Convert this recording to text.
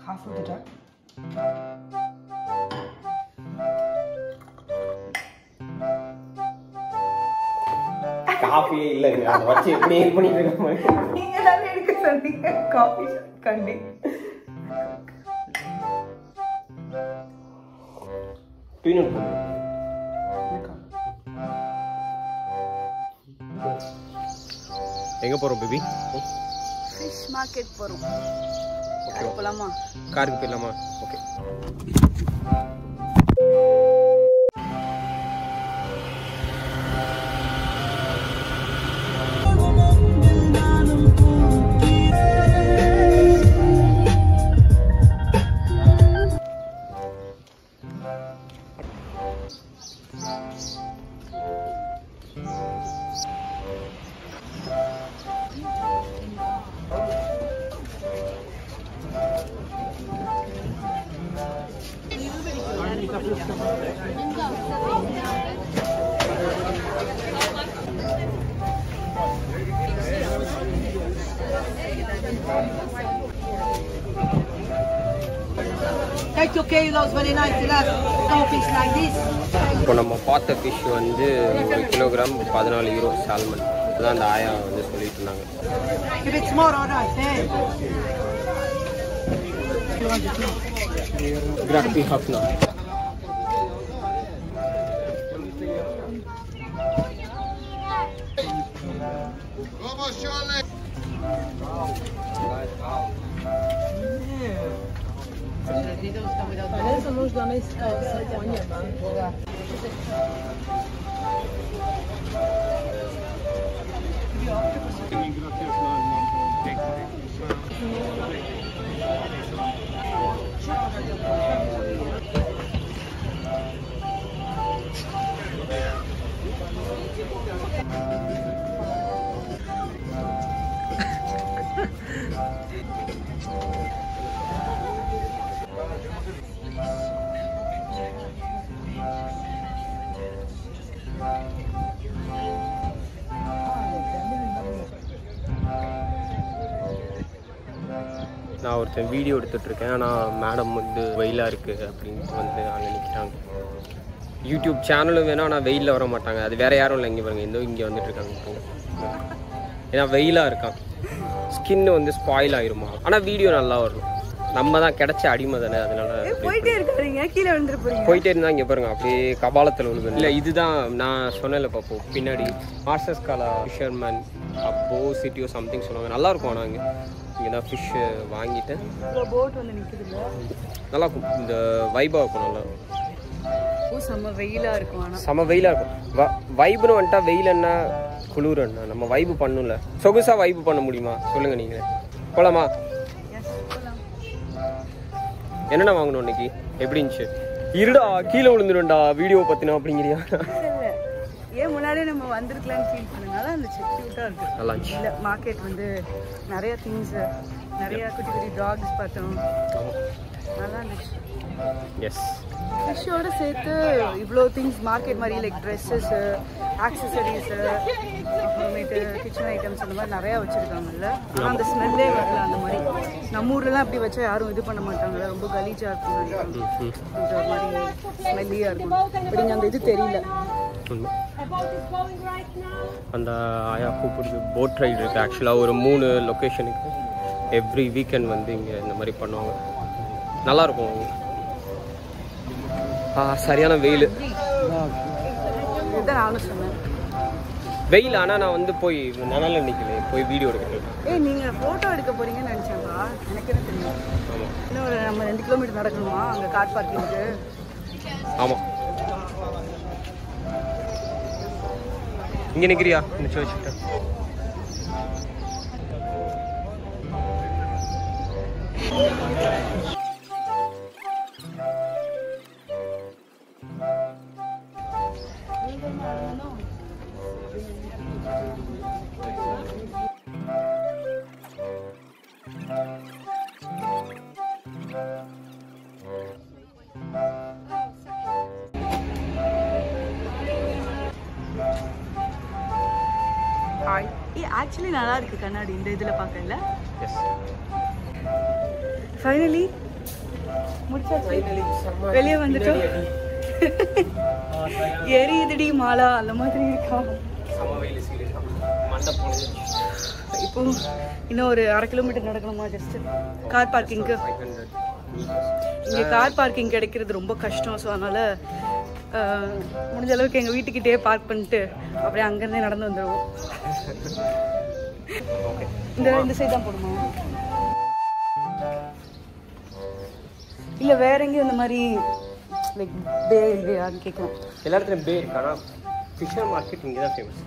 half of the jug. Coffee இல்லைங்க, அதை வச்சு எப்படி இது பண்ணிட்டு இருக்க நீங்க தானே எடுக்க சொன்னீங்க காஃபி கண்டி. பீனட் எங்க போறோம் பேபி? ஃபிஷ் மார்க்கெட் போறோம். போலாமா? காருக்கு போயிடலாமா? Okay. Take your kilos very nice. Fish like this. இப்போ நம்ம பார்த்த ஃபிஷ் வந்து 1 கிலோகிராம் 14 யூரோ சால்மன். அதுதான் அந்த ஆயா வந்து சொல்லிட்டு இருந்தாங்க. If it's more, all right. Grazie Hafna. Adesso non da me Saponia, ma நான் ஒருத்தன் வீடியோ எடுத்துட்ருக்கேன், ஆனால் மேடம் வந்து வெயிலாக இருக்குது அப்படின்ட்டு வந்து அங்கே நிற்கிறாங்க. யூடியூப் சேனலும் வேணும், ஆனால் வெயிலில் வர மாட்டாங்க. அது வேறு யாரும் இல்லை. இங்கே பாருங்கள், இங்கே வந்துட்டுருக்காங்க இப்போ. ஏன்னா வெயிலாக இருக்கான், ஸ்கின்னு வந்து ஸ்பாயில் ஆயிருமா. ஆனால் வீடியோ நல்லா வரும். நம்ம தான் கிடைச்ச அடிமை தானே, அதனால போயிட்டே இருக்காருங்க. கீழே விழுந்துட்டு போறீங்க. போயிட்டே இருந்தா இங்கே பாருங்க அப்படியே கபாலத்தில் விழுது. இல்லை இதுதான் நான் சொன்னேன்ல பார்ப்போம் பின்னாடி மார்சஸ் காலா ஃபிஷர்மேன் அப்போ சிட்டியோ சம்திங் சொல்லுவாங்க. நல்லாயிருக்கும். ஆனால் இங்கே தான் ஃபிஷ்ஷு வாங்கிட்டு போட் வந்து நிற்குதுல்ல, நல்லாயிருக்கும். இந்த வைபாக இருக்கும். நல்லா செம்ம வெயிலாக இருக்கும். ஆனால் செம்ம வெயிலாக இருக்கும். வைப்புன்னு வந்துட்டா வெயில் என்ன குளிர் என்ன நம்ம வைப்பு பண்ணும்ல. சொகுசாக வைப்பு பண்ண முடியுமா சொல்லுங்கள் நீங்கள்? போகலாமா? என்னென்ன வாங்கணும் இன்னைக்கு? எப்படி இருந்துச்சு? இருடா கீழே விழுந்துடும்டா வீடியோ பற்றினா அப்படிங்கிறியா? ஏன் முன்னாடியே நம்ம வந்திருக்கலாம்னு ஃபீல் பண்ணுங்க. நல்லா இருந்துச்சு, க்யூட்டாக இருக்குது. நல்லா இருந்துச்சு. இல்லை மார்க்கெட் வந்து நிறைய திங்ஸ், நிறைய குட்டி குட்டி டாக்ஸ் பார்த்தோம். நல்லா இருந்துச்சு. எஸ், ஃபிஷ்ஷோடு சேர்த்து இவ்வளோ திங்ஸ் மார்க்கெட் மாதிரி லைக் ட்ரெஸ்ஸஸ்ஸு, ஆக்சசரிஸு, அப்புறமேட்டு கிச்சன் ஐட்டம்ஸ் அந்த மாதிரி நிறையா வச்சுருக்காங்கல்ல. ஆனால் அந்த ஸ்மெல்லே வரல. அந்த மாதிரி நம்ம ஊர்லலாம் அப்படி வச்சா யாரும் இது பண்ண மாட்டாங்கல்ல, ரொம்ப கலீஜாக இருக்கும், கொஞ்சம் ஒரு மாதிரி ஸ்மெல்லியாக இருக்கும். பட் இங்கே அந்த இது தெரியல. அந்த ஆயா கூப்பிடுது போட் ரைடு இருக்குது. ஆக்சுவலாக ஒரு 3 லொக்கேஷனுக்கு எவ்ரி வீக்கெண்ட் வந்து இங்கே இந்த மாதிரி பண்ணுவாங்க. நல்லாயிருக்கும். சரியான வெயில். இதுதான் நானும் சொன்னேன், வெயில். ஆனால் நான் வந்து போய் நனால நிற்கல, போய் வீடியோ எடுக்கிறேன். நீங்கள் ஃபோட்டோ எடுக்க போகிறீங்கன்னு நினச்சேன்ப்பா. எனக்கு என்ன தெரியும். இன்னும் ஒரு நம்ம 2 கிலோமீட்டர் நடக்கணுமா அங்கே கார் பார்க்கிங்க்கு? ஆமாம். இங்கே நிற்கிறியா? நினச்சி வச்சுக்கிட்டேன். ஆக்சுவலி நல்லா இருக்கு கண்ணாடி இந்த இதில் பார்க்கல. எஸ், ஃபைனலி வெளியே வந்துட்டோம். எரியுதுடி மாலா அந்த மாதிரி இருக்கா. இப்போ இன்னும் ஒரு 1/2 கிலோமீட்டர் நடக்கணுமா ஜஸ்ட் கார் பார்க்கிங்க்கு. இங்கே கார் பார்க்கிங் கிடைக்கிறது ரொம்ப கஷ்டம். ஸோ அதனால் முடிஞ்ச அளவுக்கு எங்கள் வீட்டுக்கிட்டே பார்க் பண்ணிட்டு அப்படியே அங்கேருந்தே நடந்து வந்துடுவோம். இந்த சைடு தான் போகணுமா? இல்லை வேற எங்கேயும் இந்த மாதிரி லைக் பே இல்லையான்னு கேட்குறோம். எல்லா இடத்துலையும் பே இருக்கு, ஆனால் ஃபிஷர் மார்க்கெட் இங்கே தான் ஃபேமஸ்.